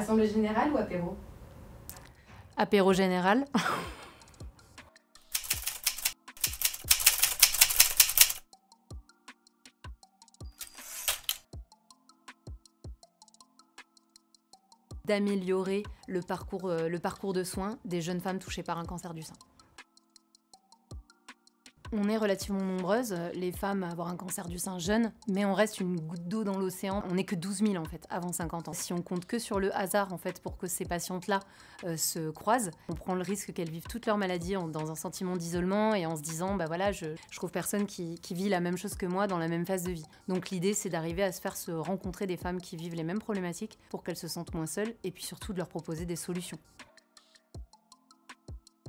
Assemblée générale ou apéro? Apéro général. D'améliorer le parcours de soins des jeunes femmes touchées par un cancer du sein. On est relativement nombreuses, les femmes, à avoir un cancer du sein jeune, mais on reste une goutte d'eau dans l'océan. On n'est que 12 000 en fait, avant 50 ans. Si on compte que sur le hasard en fait pour que ces patientes-là se croisent, on prend le risque qu'elles vivent toute leur maladie dans un sentiment d'isolement et en se disant bah voilà, je trouve personne qui vit la même chose que moi dans la même phase de vie. Donc l'idée c'est d'arriver à se faire se rencontrer des femmes qui vivent les mêmes problématiques pour qu'elles se sentent moins seules et puis surtout de leur proposer des solutions.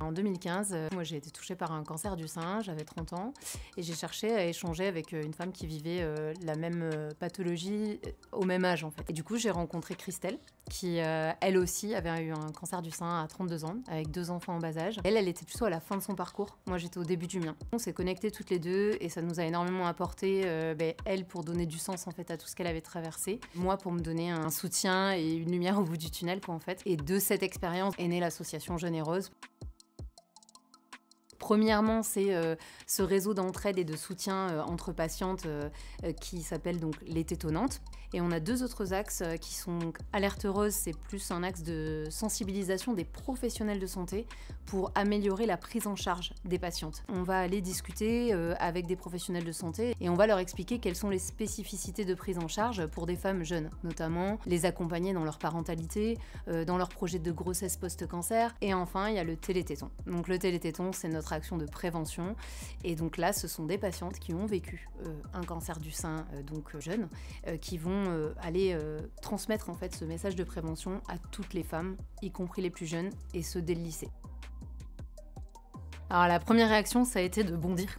En 2015, moi j'ai été touchée par un cancer du sein, j'avais 30 ans et j'ai cherché à échanger avec une femme qui vivait la même pathologie au même âge en fait. Et du coup j'ai rencontré Christelle qui elle aussi avait eu un cancer du sein à 32 ans avec 2 enfants en bas âge. Elle était plutôt à la fin de son parcours, moi j'étais au début du mien. On s'est connectées toutes les deux et ça nous a énormément apporté, elle pour donner du sens en fait à tout ce qu'elle avait traversé, moi pour me donner un soutien et une lumière au bout du tunnel quoi en fait. Et de cette expérience est née l'association Jeunes et Roses. Premièrement, c'est ce réseau d'entraide et de soutien entre patientes qui s'appelle donc Les Tétonnantes. Et on a 2 autres axes qui sont Alerte Rose, c'est plus un axe de sensibilisation des professionnels de santé pour améliorer la prise en charge des patientes. On va aller discuter avec des professionnels de santé et on va leur expliquer quelles sont les spécificités de prise en charge pour des femmes jeunes, notamment les accompagner dans leur parentalité, dans leur projet de grossesse post-cancer. Et enfin, il y a le télététon. Donc le télététon, c'est notre action de prévention. Et donc là, ce sont des patientes qui ont vécu un cancer du sein, donc jeune, qui vont aller transmettre en fait ce message de prévention à toutes les femmes, y compris les plus jeunes, et ceux dès le lycée. Alors la première réaction, ça a été de bondir,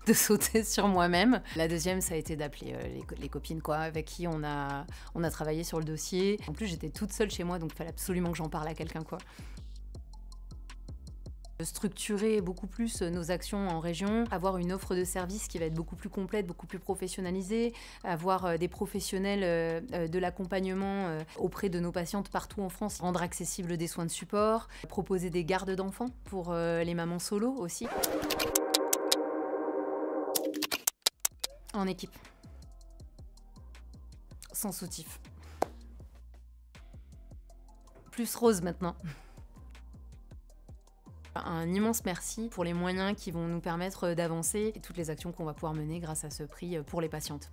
de sauter sur moi-même. La deuxième, ça a été d'appeler les copines quoi, avec qui on a travaillé sur le dossier. En plus, j'étais toute seule chez moi, donc il fallait absolument que j'en parle à quelqu'un quoi. Structurer beaucoup plus nos actions en région, avoir une offre de services qui va être beaucoup plus complète, beaucoup plus professionnalisée, avoir des professionnels de l'accompagnement auprès de nos patientes partout en France, rendre accessibles des soins de support, proposer des gardes d'enfants pour les mamans solo aussi. En équipe. Sans soutif. Plus rose maintenant. Un immense merci pour les moyens qui vont nous permettre d'avancer et toutes les actions qu'on va pouvoir mener grâce à ce prix pour les patientes.